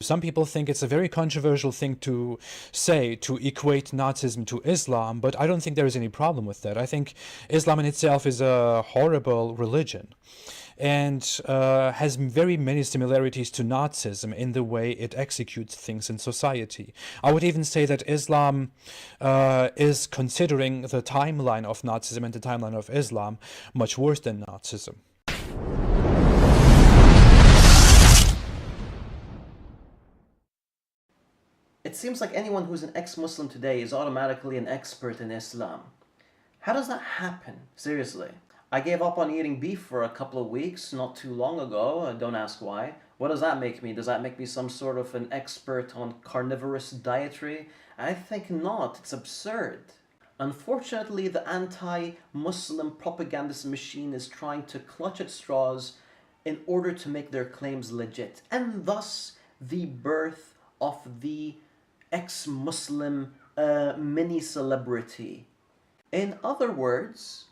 Some people think it's a very controversial thing to say, to equate Nazism to Islam, but I don't think there is any problem with that. I think Islam in itself is a horrible religion and has very many similarities to Nazism in the way it executes things in society. I would even say that Islam is, considering the timeline of Nazism and the timeline of Islam, much worse than Nazism. It seems like anyone who's an ex-Muslim today is automatically an expert in Islam. How does that happen? Seriously. I gave up on eating beef for a couple of weeks not too long ago. Don't ask why. What does that make me? Does that make me some sort of an expert on carnivorous dietary? I think not. It's absurd. Unfortunately, the anti-Muslim propagandist machine is trying to clutch at straws in order to make their claims legit, and thus the birth of the ex-Muslim mini-celebrity. In other words,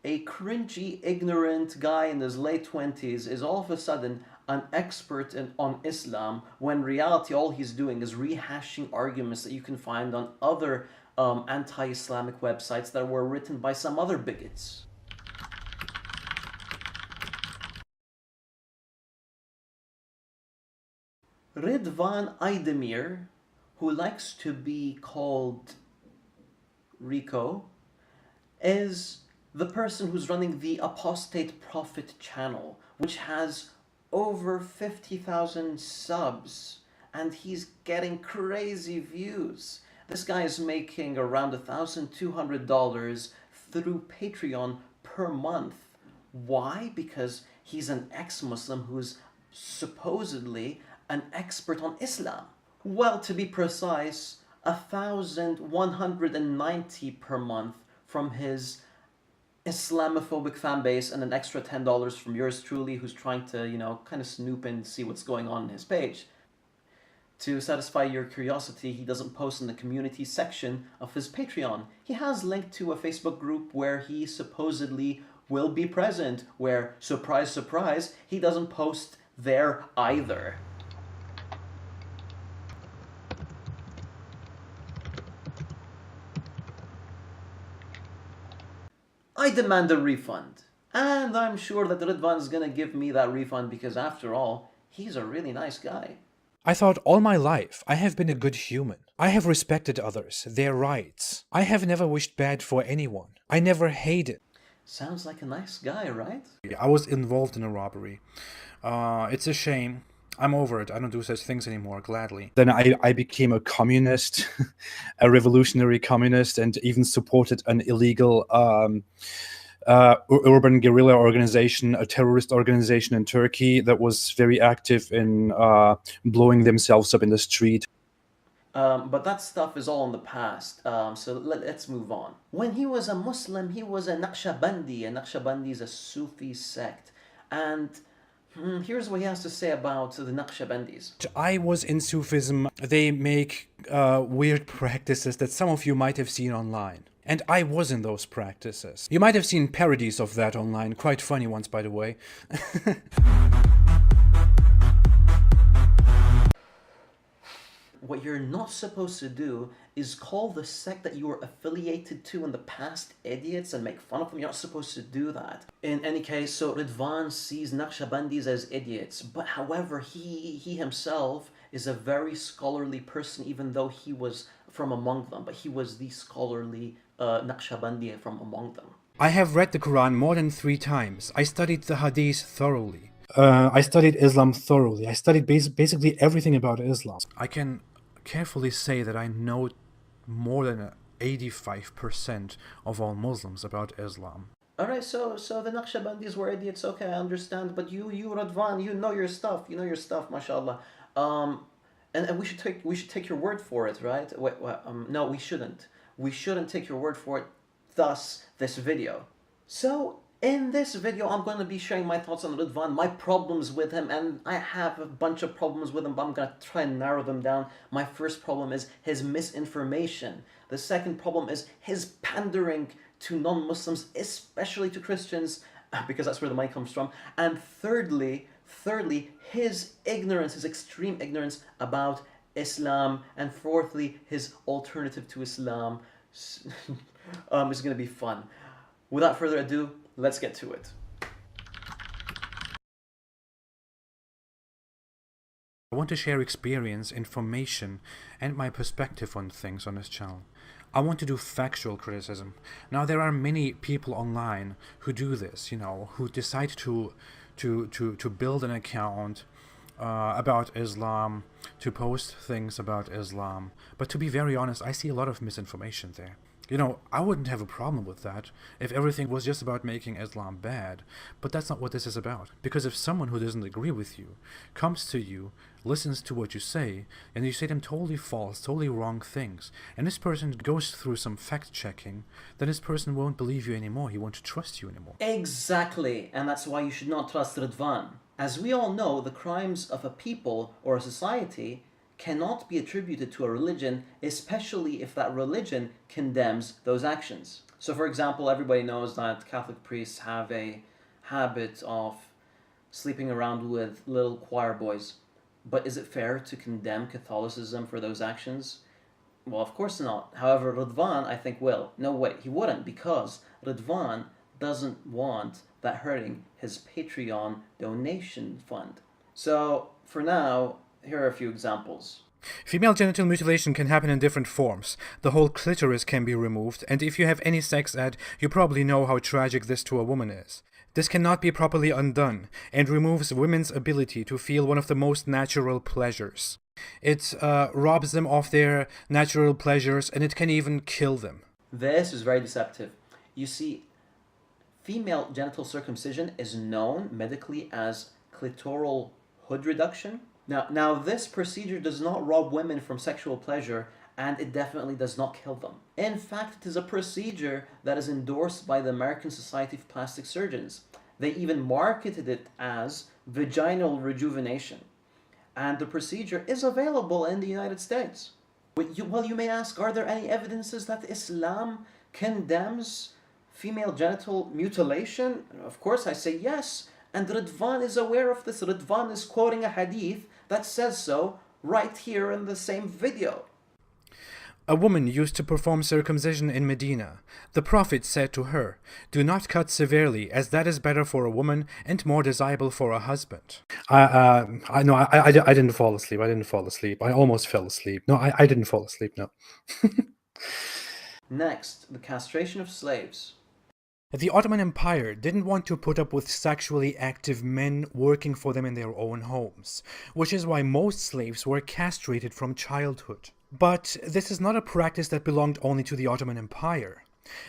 a cringy, ignorant guy in his late 20s is all of a sudden an expert on Islam, when in reality all he's doing is rehashing arguments that you can find on other anti-Islamic websites that were written by some other bigots. Ridvan Aydemir, who likes to be called Rico, is the person who's running the Apostate Prophet channel, which has over 50,000 subs, and he's getting crazy views. This guy is making around $1,200 through Patreon per month. Why? Because he's an ex-Muslim who's supposedly an expert on Islam. Well, to be precise, 1,190 per month from his Islamophobic fan base, and an extra $10 from yours truly, who's trying to, kind of snoop and see what's going on in his page. To satisfy your curiosity, he doesn't post in the community section of his Patreon. He has linked to a Facebook group where he supposedly will be present, where, surprise, surprise, he doesn't post there either. I demand a refund. And I'm sure that Ridvan is gonna give me that refund because, after all, he's a really nice guy. I thought all my life I have been a good human. I have respected others, their rights. I have never wished bad for anyone. I never hated. Sounds like a nice guy, right? I was involved in a robbery. It's a shame. I'm over it. I don't do such things anymore, gladly. Then I became a communist, a revolutionary communist, and even supported an illegal urban guerrilla organization, a terrorist organization in Turkey that was very active in blowing themselves up in the street. But that stuff is all in the past, so let's move on. When he was a Muslim, he was a Naqshbandi. A Naqshbandi is a Sufi sect, and here's what he has to say about the Naqshbandis. I was in Sufism. They make weird practices that some of you might have seen online. And I was in those practices. You might have seen parodies of that online, quite funny ones, by the way. What you're not supposed to do is call the sect that you were affiliated to in the past idiots and make fun of them. You're not supposed to do that. In any case, so Ridvan sees Naqshbandis as idiots, but however, he himself is a very scholarly person, even though he was from among them, but he was the scholarly Naqshbandi from among them. I have read the Quran more than 3 times. I studied the Hadith thoroughly. I studied Islam thoroughly. I studied basically everything about Islam. I can carefully say that I know more than 85% of all Muslims about Islam. Alright, so the Naqshbandis were idiots, okay, I understand, but you Radvan, you know your stuff, mashallah. And we should take your word for it, right? No, we shouldn't. We shouldn't take your word for it, thus this video. So, in this video, I'm going to be sharing my thoughts on Ridvan, my problems with him, and I have a bunch of problems with him, but I'm going to try and narrow them down. My first problem is his misinformation. The second problem is his pandering to non-Muslims, especially to Christians, because that's where the money comes from. And thirdly, Thirdly, his ignorance, his extreme ignorance about Islam. And fourthly, his alternative to Islam. It's going to be fun. Without further ado, let's get to it. I want to share experience, information, and my perspective on things on this channel. I want to do factual criticism. Now, there are many people online who do this, who decide to build an account about Islam, to post things about Islam. But to be very honest, I see a lot of misinformation there. I wouldn't have a problem with that if everything was just about making Islam bad. But that's not what this is about. Because if someone who doesn't agree with you comes to you, listens to what you say, and you say them totally false, totally wrong things, and this person goes through some fact-checking, then this person won't believe you anymore. He won't trust you anymore. Exactly. And that's why you should not trust Ridvan. As we all know, the crimes of a people or a society cannot be attributed to a religion, especially if that religion condemns those actions. So for example, everybody knows that Catholic priests have a habit of sleeping around with little choir boys. But is it fair to condemn Catholicism for those actions? Well, of course not. However, Ridvan, I think, will. No, wait, he wouldn't, because Ridvan doesn't want that hurting his Patreon donation fund. So, for now, here are a few examples. Female genital mutilation can happen in different forms. The whole clitoris can be removed, and if you have any sex ed, you probably know how tragic this to a woman is. This cannot be properly undone, and removes women's ability to feel one of the most natural pleasures. It robs them of their natural pleasures, and it can even kill them. This is very deceptive. You see, female genital circumcision is known medically as clitoral hood reduction. Now, this procedure does not rob women from sexual pleasure, and it definitely does not kill them. In fact, it is a procedure that is endorsed by the American Society of Plastic Surgeons. They even marketed it as vaginal rejuvenation. And the procedure is available in the United States. Well, you may ask, are there any evidences that Islam condemns female genital mutilation? Of course, I say yes. And Ridvan is aware of this. Ridvan is quoting a hadith that says so right here in the same video. A woman used to perform circumcision in Medina. The Prophet said to her, "Do not cut severely, as that is better for a woman and more desirable for a husband." I didn't fall asleep. I didn't fall asleep. I almost fell asleep. No, I didn't fall asleep, no. Next, the castration of slaves. The Ottoman Empire didn't want to put up with sexually active men working for them in their own homes, which is why most slaves were castrated from childhood. But this is not a practice that belonged only to the Ottoman Empire.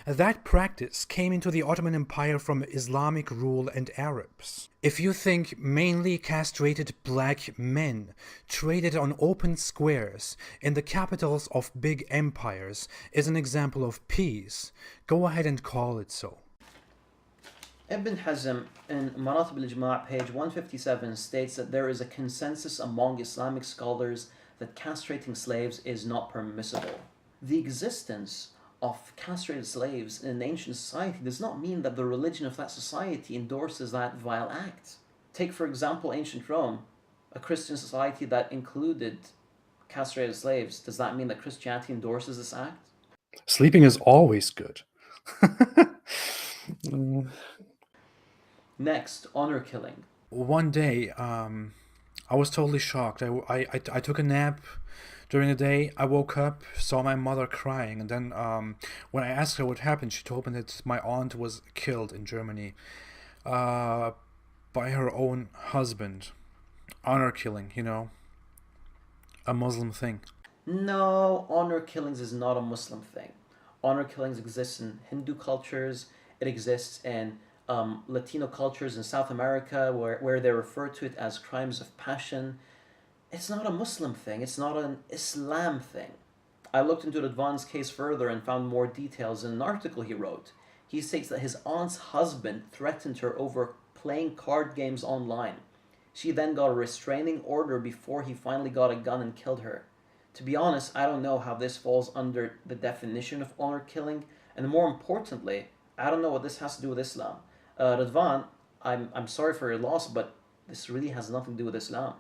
That practice came into the Ottoman Empire from Islamic rule and Arabs. If you think mainly castrated black men traded on open squares in the capitals of big empires is an example of peace, go ahead and call it so. Ibn Hazm in Maratib al-Ijma' page 157 states that there is a consensus among Islamic scholars that castrating slaves is not permissible. The existence of castrated slaves in an ancient society does not mean that the religion of that society endorses that vile act. Take, for example, ancient Rome, a Christian society that included castrated slaves. Does that mean that Christianity endorses this act? Sleeping is always good. Next, honor killing. One day, I was totally shocked. I took a nap during the day. I woke up, saw my mother crying, and then when I asked her what happened, she told me that my aunt was killed in Germany by her own husband. Honor killing, a Muslim thing. No, honor killings is not a Muslim thing. Honor killings exists in Hindu cultures. It exists in Latino cultures in South America where they refer to it as crimes of passion. It's not a Muslim thing. It's not an Islam thing. I looked into Ridvan's case further and found more details in an article he wrote. He states that his aunt's husband threatened her over playing card games online. She then got a restraining order before he finally got a gun and killed her. To be honest, I don't know how this falls under the definition of honor killing, and more importantly, I don't know what this has to do with Islam. Ridvan, I'm sorry for your loss, but This really has nothing to do with Islam.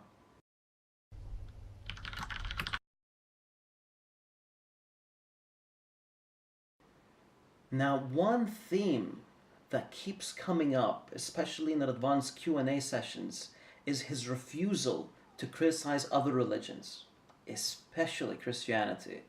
Now, one theme that keeps coming up, especially in Radwan's Q&A sessions, is his refusal to criticize other religions, especially Christianity.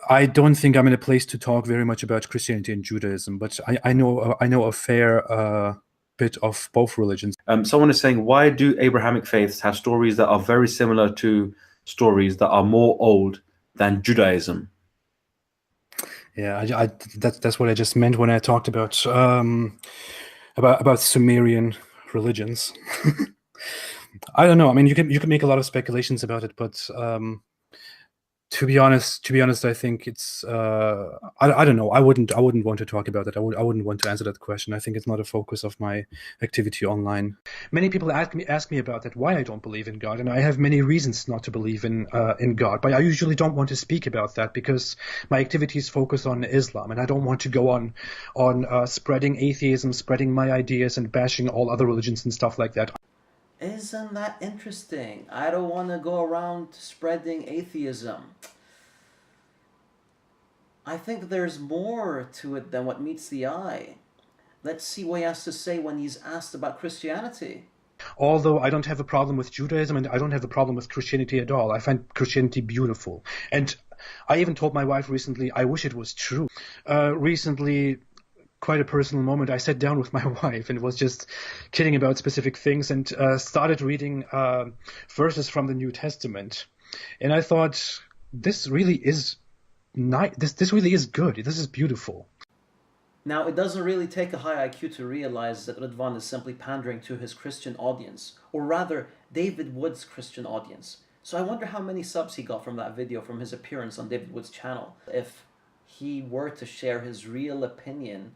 I don't think I'm in a place to talk very much about Christianity and Judaism, but I know a fair bit of both religions. Someone is saying, why do Abrahamic faiths have stories that are very similar to stories that are more old than Judaism? Yeah, that's what I just meant when I talked about Sumerian religions. I don't know. I mean, you can make a lot of speculations about it, but to be honest, I think it's I don't know. I wouldn't want to talk about it. I wouldn't want to answer that question. I think it's not a focus of my activity online. Many people ask me about that, why I don't believe in God, and I have many reasons not to believe in God. But I usually don't want to speak about that because my activities focus on Islam, and I don't want to go on spreading atheism, spreading my ideas, and bashing all other religions and stuff like that. Isn't that interesting? I don't want to go around spreading atheism. I think that there's more to it than what meets the eye. Let's see what he has to say when he's asked about Christianity. Although I don't have a problem with Judaism and I don't have a problem with Christianity at all. I find Christianity beautiful. And I even told my wife recently, I wish it was true. Recently, quite a personal moment, I sat down with my wife and was just kidding about specific things and started reading verses from the New Testament. And I thought, this really is nice. This really is good. This is beautiful. Now, it doesn't really take a high IQ to realize that Radwan is simply pandering to his Christian audience, or rather, David Wood's Christian audience. So I wonder how many subs he got from that video, from his appearance on David Wood's channel. If he were to share his real opinion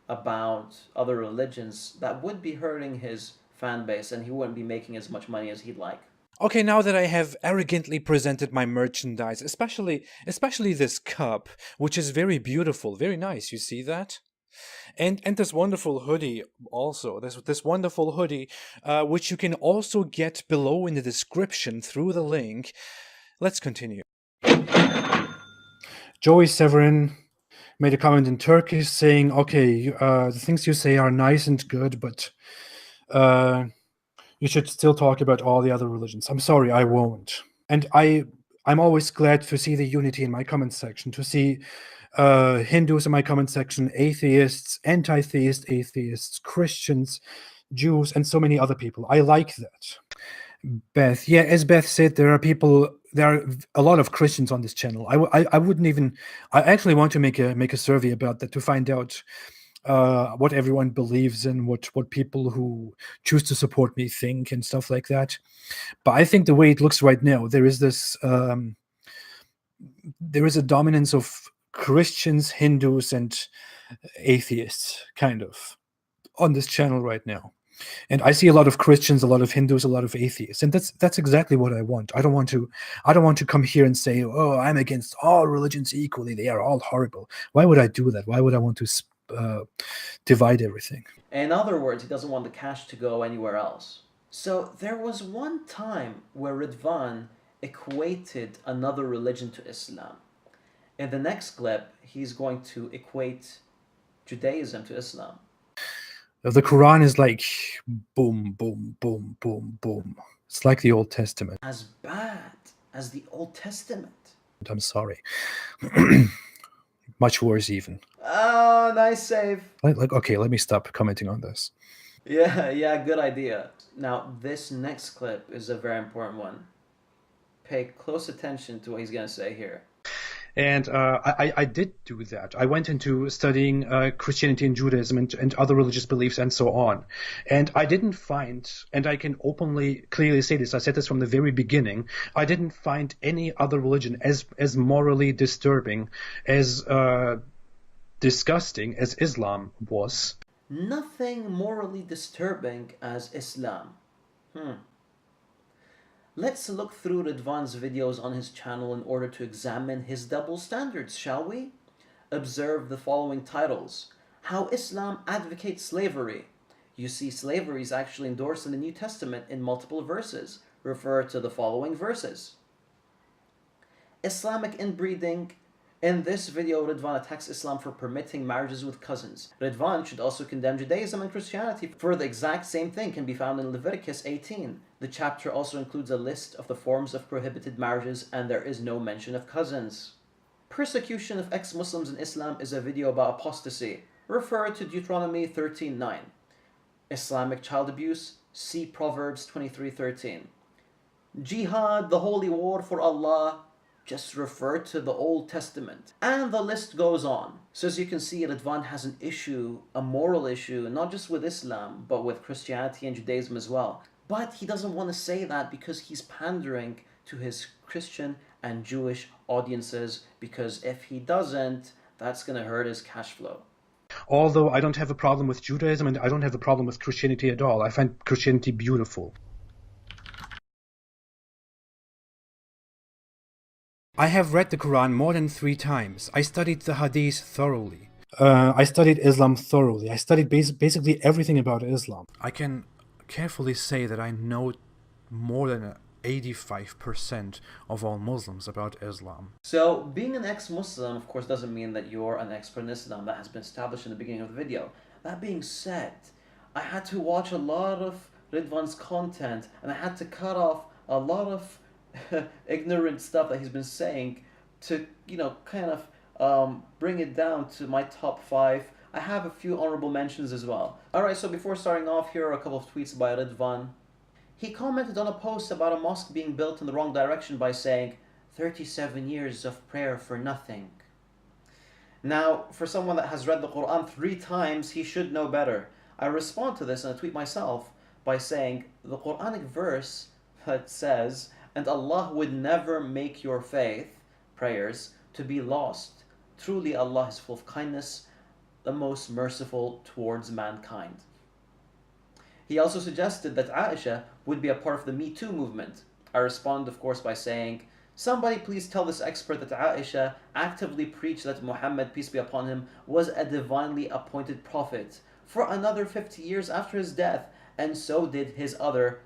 about other religions, that would be hurting his fan base and he wouldn't be making as much money as he'd like. Okay, now that I have arrogantly presented my merchandise, especially this cup, which is very beautiful, very nice, you see that? And this wonderful hoodie also, this wonderful hoodie, which you can also get below in the description through the link. Let's continue. Joey Severin made a comment in Turkish saying, okay, the things you say are nice and good, but you should still talk about all the other religions. I'm sorry, I won't. And I'm always glad to see the unity in my comment section, to see Hindus in my comment section, atheists, anti-theist atheists, Christians, Jews, and so many other people. I like that. Beth, yeah, as Beth said, there are a lot of Christians on this channel. I wouldn't even. I actually want to make a survey about that to find out what everyone believes in, what people who choose to support me think, and stuff like that. But I think the way it looks right now, there is a dominance of Christians, Hindus, and atheists, kind of, on this channel right now. And I see a lot of Christians, a lot of Hindus, a lot of atheists, and that's exactly what I want. I don't want to come here and say, oh, I'm against all religions equally. They are all horrible. Why would I do that? Why would I want to divide everything? In other words, he doesn't want the cash to go anywhere else. So there was one time where Radwan equated another religion to Islam. In the next clip, he's going to equate Judaism to Islam. The Quran is like boom, boom, boom, boom, boom. It's like the Old Testament. As bad as the Old Testament. I'm sorry. Much worse even. Oh, nice save. Okay, let me stop commenting on this. Yeah, good idea. Now, this next clip is a very important one. Pay close attention to what he's going to say here. And I did do that. I went into studying Christianity and Judaism and other religious beliefs and so on. And I didn't find, and I can openly, clearly say this, I said this from the very beginning, I didn't find any other religion as morally disturbing, as disgusting as Islam was. Nothing morally disturbing as Islam. Let's look through Radwan's videos on his channel in order to examine his double standards, shall we? Observe the following titles: How Islam Advocates Slavery, You see slavery is actually endorsed in the New Testament in multiple verses. Refer to the following verses. Islamic inbreeding. In this video, Ridwan attacks Islam for permitting marriages with cousins. Ridwan should also condemn Judaism and Christianity, for the exact same thing can be found in Leviticus 18. The chapter also includes a list of the forms of prohibited marriages, and there is no mention of cousins. Persecution of ex-Muslims in Islam is a video about apostasy. Refer to Deuteronomy 13:9. Islamic child abuse, see Proverbs 23:13. Jihad, the holy war for Allah, just refer to the Old Testament. And the list goes on. So as you can see, Ridwan has an issue, a moral issue, not just with Islam, but with Christianity and Judaism as well. But he doesn't want to say that because he's pandering to his Christian and Jewish audiences, because if he doesn't, that's going to hurt his cash flow. Although I don't have a problem with Judaism and I don't have a problem with Christianity at all. I find Christianity beautiful. I have read the Quran more than 3 times. I studied the Hadith thoroughly. I studied Islam thoroughly. I studied basically everything about Islam. I can carefully say that I know more than 85% of all Muslims about Islam. So being an ex-Muslim, of course, doesn't mean that you're an expert in Islam. That has been established in the beginning of the video. That being said, I had to watch a lot of Ridwan's content, and I had to cut off a lot of ignorant stuff that he's been saying to, kind of bring it down to my top 5. I have a few honorable mentions as well. Alright, so before starting off, here are a couple of tweets by Ridwan. He commented on a post about a mosque being built in the wrong direction by saying, 37 years of prayer for nothing. Now, for someone that has read the Quran 3 times, he should know better. I respond to this in a tweet myself by saying, the Quranic verse that says, and Allah would never make your faith, prayers, to be lost. Truly Allah is full of kindness, the most merciful towards mankind. He also suggested that Aisha would be a part of the Me Too movement. I respond, of course, by saying, somebody please tell this expert that Aisha actively preached that Muhammad, peace be upon him, was a divinely appointed prophet for another 50 years after his death, and so did his other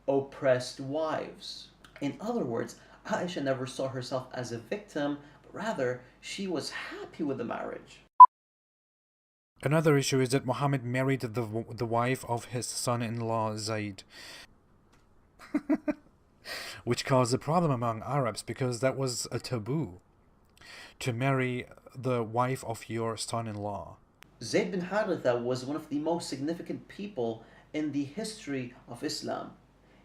oppressed wives. In other words, Aisha never saw herself as a victim, but rather she was happy with the marriage. Another issue is that Muhammad married the wife of his son-in-law Zayd, which caused a problem among Arabs because that was a taboo, to marry the wife of your son-in-law. Zayd bin Haritha was one of the most significant people in the history of Islam.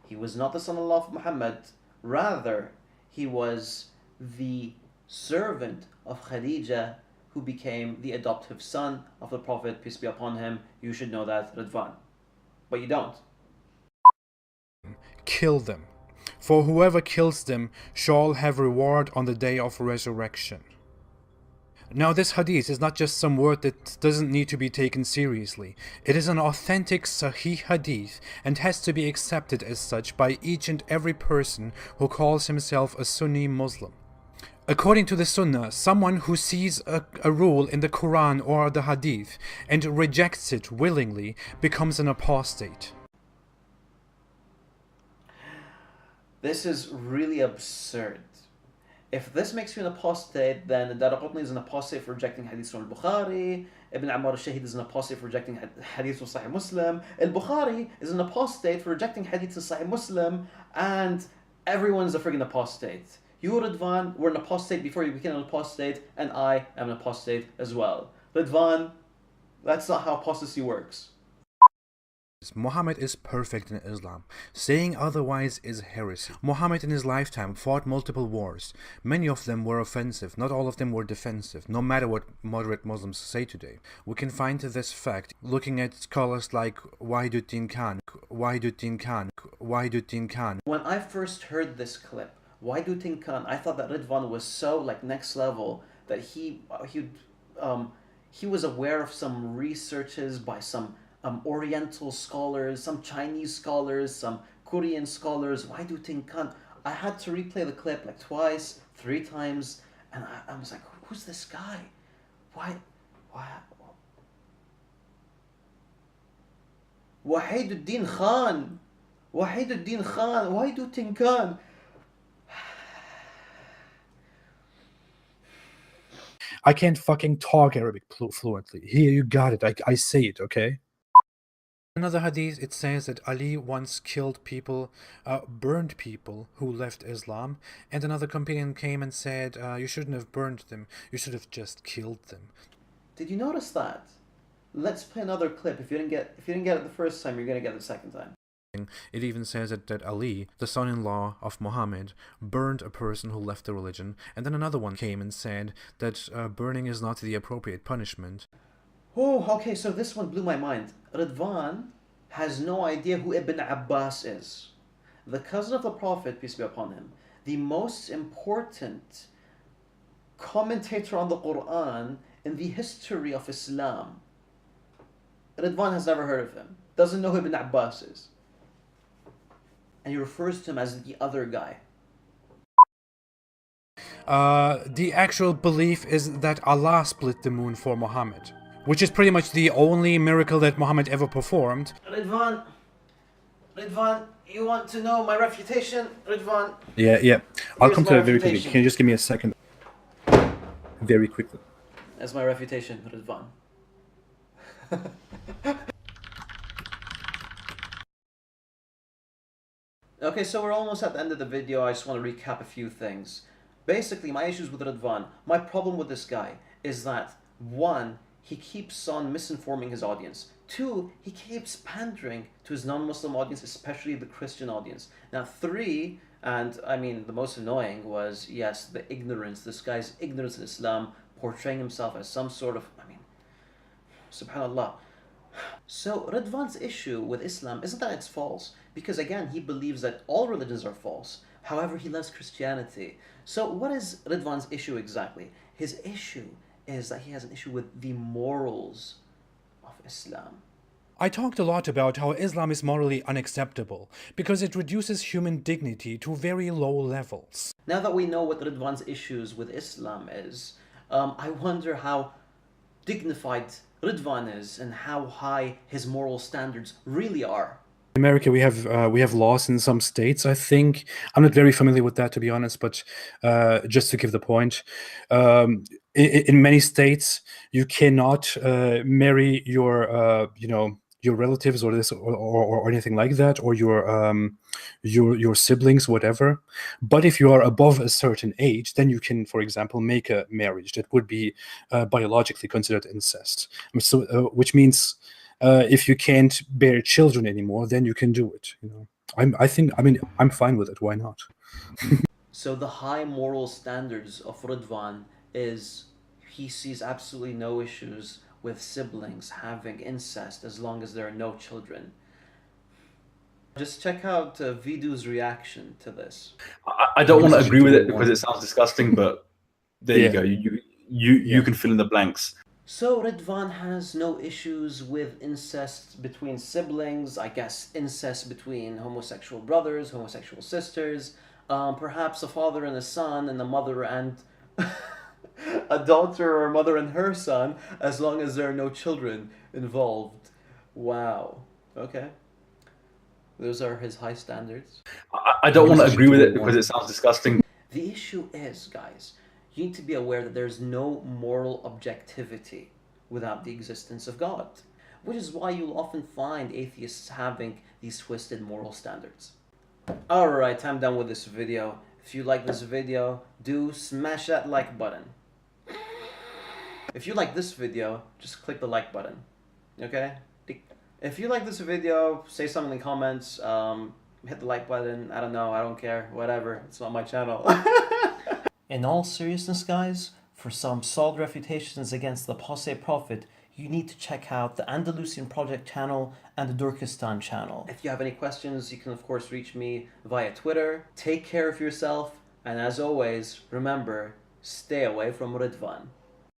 He was not the son-in-law of Muhammad, rather he was the servant of Khadija, who became the adoptive son of the Prophet, peace be upon him. You should know that, Ridwan. But you don't. Kill them, for whoever kills them shall have reward on the day of resurrection. Now this hadith is not just some word that doesn't need to be taken seriously. It is an authentic Sahih hadith and has to be accepted as such by each and every person who calls himself a Sunni Muslim. According to the Sunnah, someone who sees a rule in the Quran or the Hadith and rejects it willingly becomes an apostate. This is really absurd. If this makes you an apostate, then Daraqutni is an apostate for rejecting hadith from al-Bukhari, Ibn Ammar al-Shahid is an apostate for rejecting hadith from Sahih Muslim, al-Bukhari is an apostate for rejecting hadith from Sahih Muslim, and everyone's a friggin' apostate. You, Ridwan, were an apostate before you became an apostate, and I am an apostate as well. Ridwan, that's not how apostasy works. Muhammad is perfect in Islam. Saying otherwise is heresy. Muhammad in his lifetime fought multiple wars. Many of them were offensive, not all of them were defensive, no matter what moderate Muslims say today. We can find this fact looking at scholars like Wahiduddin Khan. When I first heard this clip, Wahiduddin Khan, I thought that Ridwan was so next level that he was aware of some researches by some Oriental scholars, some Chinese scholars, some Korean scholars. Wahiduddin Khan. I had to replay the clip twice, 3 times, and I was like, who's this guy? Why? Wahiduddin Khan. Wahiduddin Khan. Wahiduddin Khan. I can't fucking talk Arabic fluently. Here, you got it. I say it, okay? Another hadith, it says that Ali once killed people, burned people who left Islam, and another companion came and said, you shouldn't have burned them, you should have just killed them. Did you notice that? Let's play another clip. If you didn't get it the first time, you're gonna get it the second time. It even says that Ali, the son-in-law of Muhammad, burned a person who left the religion, and then another one came and said that burning is not the appropriate punishment. Oh, okay, so this one blew my mind. Ridwan has no idea who Ibn Abbas is. The cousin of the Prophet, peace be upon him, the most important commentator on the Quran in the history of Islam. Ridwan has never heard of him, doesn't know who Ibn Abbas is. And he refers to him as the other guy. The actual belief is that Allah split the moon for Muhammad, which is pretty much the only miracle that Muhammad ever performed. Ridwan, you want to know my refutation? Ridwan. Yeah. I'll Here's come to my that very quickly. refutation. Can you just give me a second? Very quickly. That's my refutation, Ridwan. Okay, so we're almost at the end of the video. I just want to recap a few things. Basically, my issues with Ridwan, my problem with this guy is that, one, he keeps on misinforming his audience. Two, he keeps pandering to his non-Muslim audience, especially the Christian audience. Now, three, and I mean the most annoying was, yes, the ignorance. This guy's ignorance in Islam, portraying himself as some sort of, subhanallah. So Ridwan's issue with Islam isn't that it's false, because again, he believes that all religions are false. However, he loves Christianity. So what is Ridwan's issue exactly? His issue is that he has an issue with the morals of Islam. I talked a lot about how Islam is morally unacceptable because it reduces human dignity to very low levels. Now that we know what Ridwan's issues with Islam is, I wonder how dignified Ridwan is and how high his moral standards really are. In America, we have laws in some states. I think I'm not very familiar with that, to be honest. But just to give the point, in many states, you cannot marry your relatives or this or anything like that, or your siblings, whatever. But if you are above a certain age, then you can, for example, make a marriage that would be biologically considered incest. So, which means if you can't bear children anymore, then you can do it. I'm fine with it. Why not? So the high moral standards of Ridwan is he sees absolutely no issues with siblings having incest as long as there are no children. Just check out Vidu's reaction to this. I don't want to agree with it because it sounds disgusting, but there Yeah. you go. You can fill in the blanks. So Ridwan has no issues with incest between siblings, I guess incest between homosexual brothers, homosexual sisters, perhaps a father and a son, and a mother and a daughter or a mother and her son, as long as there are no children involved. Wow. Okay. Those are his high standards. I don't want to agree with it because it sounds disgusting. The issue is, guys, you need to be aware that there's no moral objectivity without the existence of God, which is why you'll often find atheists having these twisted moral standards. Alright, I'm done with this video. If you like this video, do smash that like button. If you like this video, just click the like button. Okay? If you like this video, say something in the comments, hit the like button, I don't know, I don't care, whatever, it's not my channel. In all seriousness, guys, for some solid refutations against the Apostate Prophet, you need to check out the Andalusian Project channel and the Turkestan channel. If you have any questions, you can of course reach me via Twitter. Take care of yourself, and as always, remember, stay away from Ridwan.